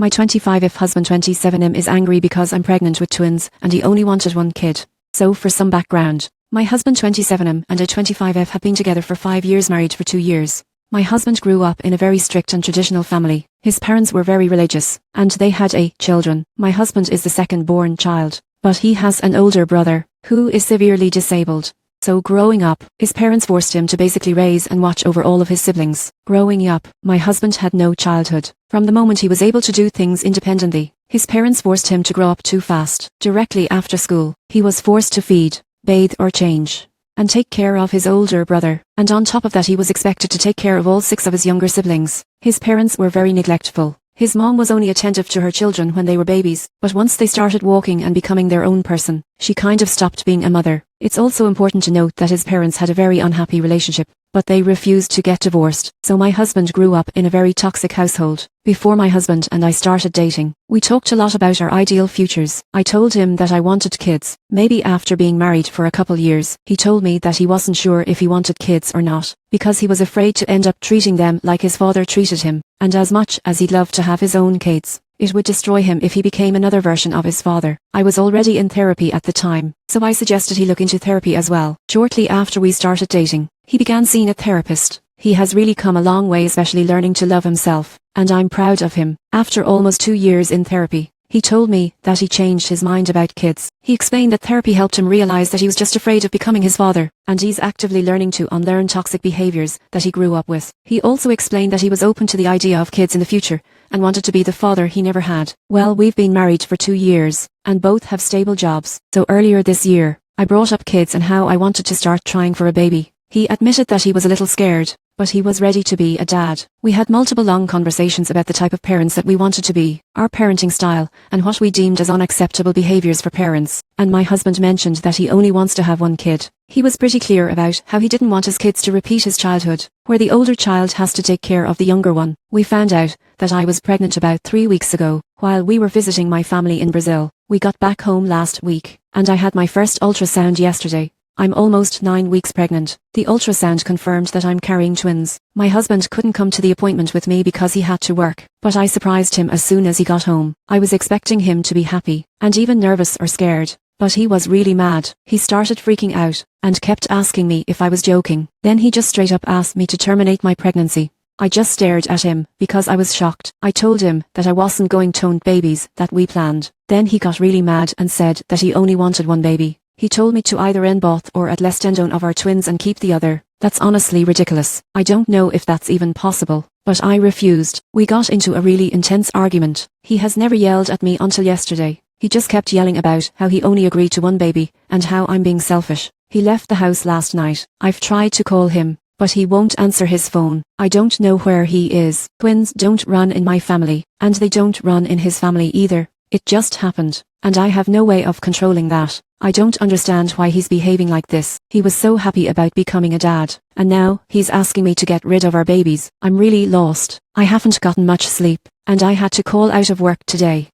My 25th husband 27M is angry because I'm pregnant with twins and he only wanted one kid. So for some background, my husband 27M and I 25F have been together for 5 years, married for 2 years. My husband grew up in a very strict and traditional family. His parents were very religious, and they had 8 children. My husband is the second born child, but he has an older brother, who is severely disabled. So growing up, his parents forced him to basically raise and watch over all of his siblings. Growing up, my husband had no childhood. From the moment he was able to do things independently, his parents forced him to grow up too fast. Directly after school, he was forced to feed, bathe or change, and take care of his older brother, and on top of that he was expected to take care of all 6 of his younger siblings. His parents were very neglectful. His mom was only attentive to her children when they were babies, but once they started walking and becoming their own person, she kind of stopped being a mother. It's also important to note that his parents had a very unhappy relationship, but they refused to get divorced. So my husband grew up in a very toxic household. Before my husband and I started dating, we talked a lot about our ideal futures. I told him that I wanted kids. Maybe after being married for a couple years, he told me that he wasn't sure if he wanted kids or not, because he was afraid to end up treating them like his father treated him, and as much as he'd love to have his own kids, it would destroy him if he became another version of his father. I was already in therapy at the time, so I suggested he look into therapy as well. Shortly after we started dating, he began seeing a therapist. He has really come a long way, especially learning to love himself, and I'm proud of him. After almost 2 years in therapy, he told me that he changed his mind about kids. He explained that therapy helped him realize that he was just afraid of becoming his father, and he's actively learning to unlearn toxic behaviors that he grew up with. He also explained that he was open to the idea of kids in the future, and wanted to be the father he never had. Well, we've been married for 2 years, and both have stable jobs. So earlier this year, I brought up kids and how I wanted to start trying for a baby. He admitted that he was a little scared, but he was ready to be a dad. We had multiple long conversations about the type of parents that we wanted to be, our parenting style, and what we deemed as unacceptable behaviors for parents. And my husband mentioned that he only wants to have one kid. He was pretty clear about how he didn't want his kids to repeat his childhood, where the older child has to take care of the younger one. We found out that I was pregnant about 3 weeks ago, while we were visiting my family in Brazil. We got back home last week, and I had my first ultrasound yesterday. I'm almost 9 weeks pregnant. The ultrasound confirmed that I'm carrying twins. My husband couldn't come to the appointment with me because he had to work, but I surprised him as soon as he got home. I was expecting him to be happy, and even nervous or scared, but he was really mad. He started freaking out, and kept asking me if I was joking. Then he just straight up asked me to terminate my pregnancy. I just stared at him, because I was shocked. I told him that I wasn't going to own babies that we planned. Then he got really mad and said that he only wanted one baby. He told me to either end both or at least end one of our twins and keep the other. That's honestly ridiculous. I don't know if that's even possible, but I refused. We got into a really intense argument. He has never yelled at me until yesterday. He just kept yelling about how he only agreed to one baby, and how I'm being selfish. He left the house last night. I've tried to call him, but he won't answer his phone. I don't know where he is. Twins don't run in my family, and they don't run in his family either. It just happened, and I have no way of controlling that. I don't understand why he's behaving like this. He was so happy about becoming a dad, and now he's asking me to get rid of our babies. I'm really lost. I haven't gotten much sleep, and I had to call out of work today.